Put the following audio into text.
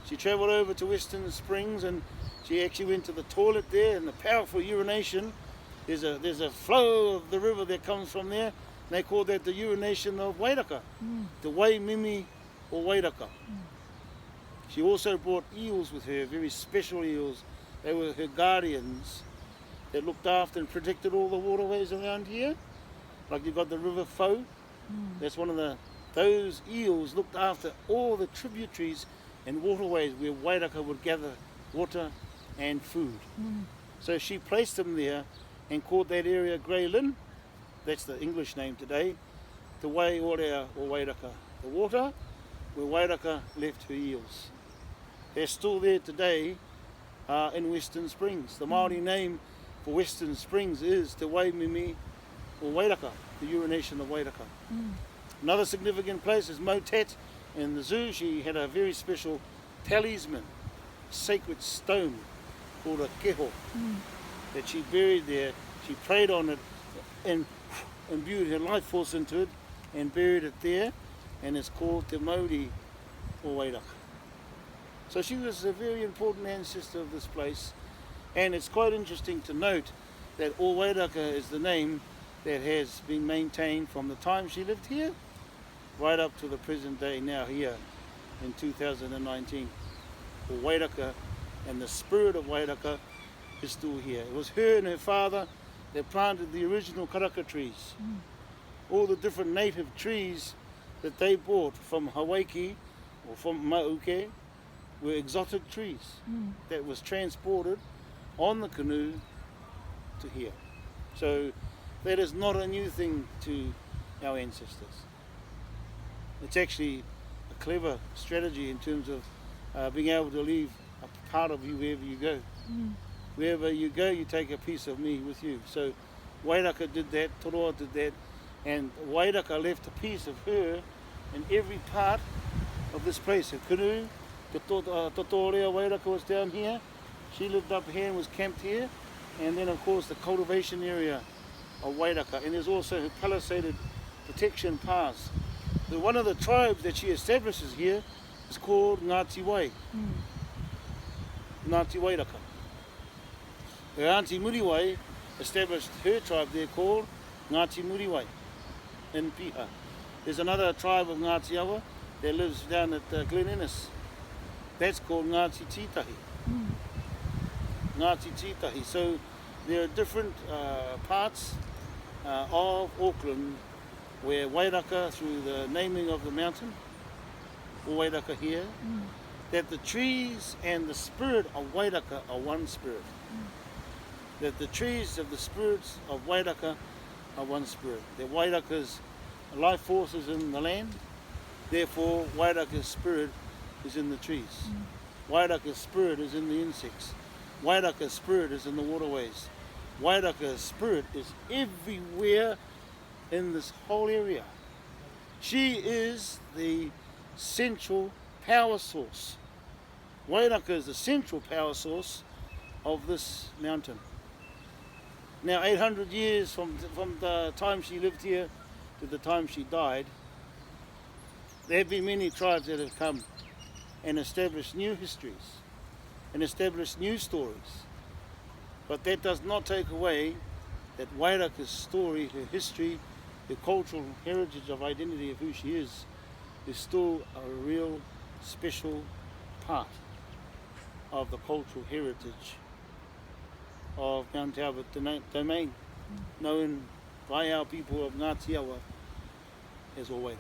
She travelled over to Western Springs and she actually went to the toilet there, and the powerful urination. There's a flow of the river that comes from there. And they call that the urination of Wairaka, the Waimimi or Ōwairaka. She also brought eels with her, very special eels. They were her guardians that looked after and protected all the waterways around here. Like you've got the River Fo, that's one of those eels looked after all the tributaries and waterways where Wairaka would gather water and food. So she placed them there and called that area Grey Lynn, that's the English name today, the Wai Orea or Wairaka, the water where Wairaka left her eels. They're still there today in Western Springs. The Māori name for Western Springs is Te Waimimi or Wairaka, the urination of Wairaka. Another significant place is Motet in the zoo. She had a very special talisman, sacred stone called a keho that she buried there. She prayed on it and imbued her life force into it and buried it there, and it's called Te Mauri or Wairaka. So she was a very important ancestor of this place, and it's quite interesting to note that Ōwairaka is the name that has been maintained from the time she lived here right up to the present day now here in 2019. Ōwairaka, and the spirit of Wairaka is still here. It was her and her father that planted the original karaka trees. All the different native trees that they brought from Hawaii or from Mauke were exotic trees that was transported on the canoe to here. So that is not a new thing to our ancestors. It's actually a clever strategy in terms of being able to leave a part of you wherever you go. Wherever you go, you take a piece of me with you. So Wairaka did that, Toroa did that, and Wairaka left a piece of her in every part of this place. Her canoe, Totorea Wairaka was down here. She lived up here and was camped here. And then of course the cultivation area of Wairaka. And there's also her palisaded protection paths. One of the tribes that she establishes here is called Ngati Awa. Ngati Wairaka. Her auntie Muriwai established her tribe there called Ngati Muriwai in Piha. There's another tribe of Ngati Awa that lives down at Glen Innes. That's called Ngati Titahi. Ngati Titahi. So there are different parts of Auckland where Wairaka, through the naming of the mountain, Ōwairaka here, that the trees and the spirit of Wairaka are one spirit. That the trees of the spirits of Wairaka are one spirit. That Wairaka's life force is in the land, therefore Wairaka's spirit is in the trees. Wairaka's spirit is in the insects. Wairaka's spirit is in the waterways. Wairaka's spirit is everywhere in this whole area. She is the central power source. Wairaka is the central power source of this mountain. Now 800 years from the time she lived here to the time she died, there have been many tribes that have come and established new histories and established new stories. But that does not take away that Wairaka's story, her history, the cultural heritage of identity of who she is still a real special part of the cultural heritage of Mount Albert Domain, known by our people of Ngati Awa as Ōwairaka.